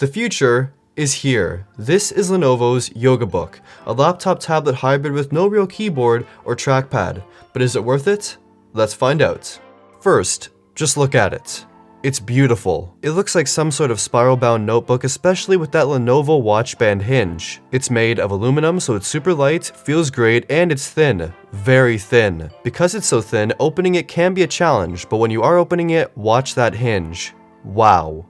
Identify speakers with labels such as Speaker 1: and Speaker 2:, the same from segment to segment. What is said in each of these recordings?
Speaker 1: The future is here. This is Lenovo's Yoga Book, a laptop tablet hybrid with no real keyboard or trackpad. But is it worth it? Let's find out. First, just look at it. It's beautiful. It looks like some sort of spiral-bound notebook, especially with that Lenovo watch band hinge. It's made of aluminum, so it's super light, feels great, and it's thin. Very thin. Because it's so thin, opening it can be a challenge, but when you are opening it, watch that hinge. Wow.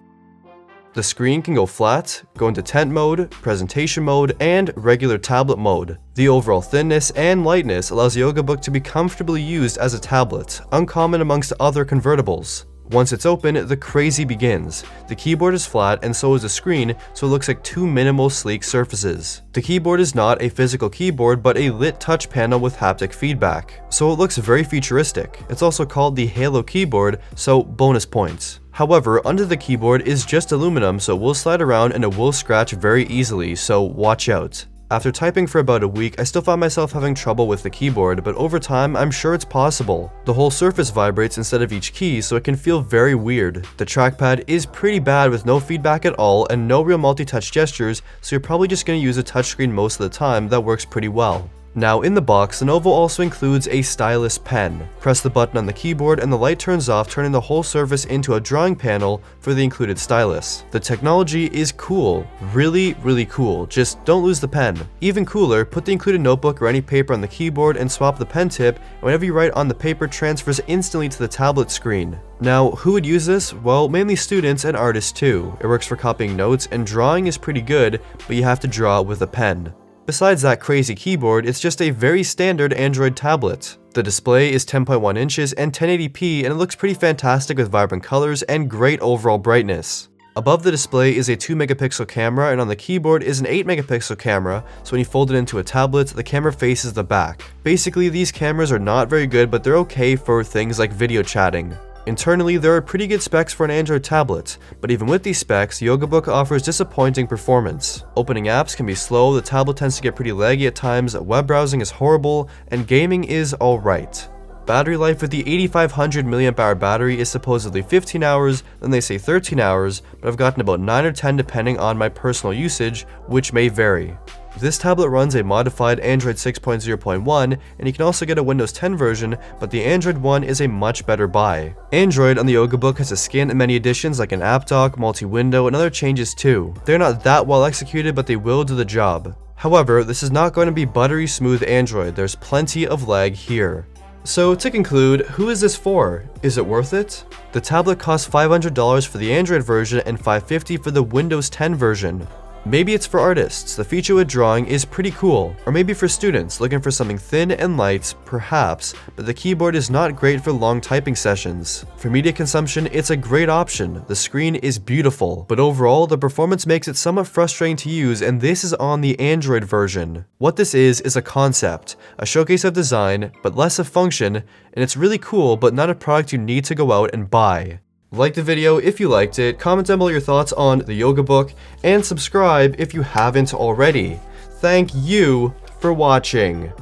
Speaker 1: The screen can go flat, go into tent mode, presentation mode, and regular tablet mode. The overall thinness and lightness allows the Yoga Book to be comfortably used as a tablet, uncommon amongst other convertibles. Once it's open, the crazy begins. The keyboard is flat and so is the screen, so it looks like two minimal sleek surfaces. The keyboard is not a physical keyboard but a lit touch panel with haptic feedback, so it looks very futuristic. It's also called the Halo keyboard, so bonus points. However, under the keyboard is just aluminum, so it will slide around and it will scratch very easily, so watch out. After typing for about a week, I still found myself having trouble with the keyboard, but over time, I'm sure it's possible. The whole surface vibrates instead of each key, so it can feel very weird. The trackpad is pretty bad with no feedback at all and no real multi-touch gestures, so you're probably just going to use a touchscreen most of the time. That works pretty well. Now in the box, Lenovo also includes a Stylus Pen. Press the button on the keyboard and the light turns off, turning the whole surface into a drawing panel for the included stylus. The technology is cool. Really cool. Just don't lose the pen. Even cooler, put the included notebook or any paper on the keyboard and swap the pen tip, and whatever you write on the paper transfers instantly to the tablet screen. Now, who would use this? Well, mainly students and artists too. It works for copying notes, and drawing is pretty good, but you have to draw with a pen. Besides that crazy keyboard, it's just a very standard Android tablet. The display is 10.1 inches and 1080p, and it looks pretty fantastic with vibrant colors and great overall brightness. Above the display is a 2 megapixel camera, and on the keyboard is an 8 megapixel camera, so when you fold it into a tablet, the camera faces the back. Basically, these cameras are not very good, but they're okay for things like video chatting. Internally, there are pretty good specs for an Android tablet, but even with these specs, the Yoga Book offers disappointing performance. Opening apps can be slow, the tablet tends to get pretty laggy at times, web browsing is horrible, and gaming is alright. Battery life with the 8500 mAh battery is supposedly 15 hours, then they say 13 hours, but I've gotten about 9 or 10 depending on my personal usage, which may vary. This tablet runs a modified Android 6.0.1, and you can also get a Windows 10 version, but the Android one is a much better buy. Android on the Yoga Book has a skin and many additions like an app dock, multi-window, and other changes too. They're not that well executed, but they will do the job. However, this is not going to be buttery smooth Android. There's plenty of lag here. So to conclude, who is this for? Is it worth it? The tablet costs $500 for the Android version and $550 for the Windows 10 version. Maybe it's for artists, the feature with drawing is pretty cool, or maybe for students looking for something thin and light, perhaps, but the keyboard is not great for long typing sessions. For media consumption, it's a great option, the screen is beautiful, but overall, the performance makes it somewhat frustrating to use, and this is on the Android version. What this is a concept, a showcase of design, but less of function, and it's really cool, but not a product you need to go out and buy. Like the video if you liked it, comment down below your thoughts on the Yoga Book, and subscribe if you haven't already. Thank you for watching.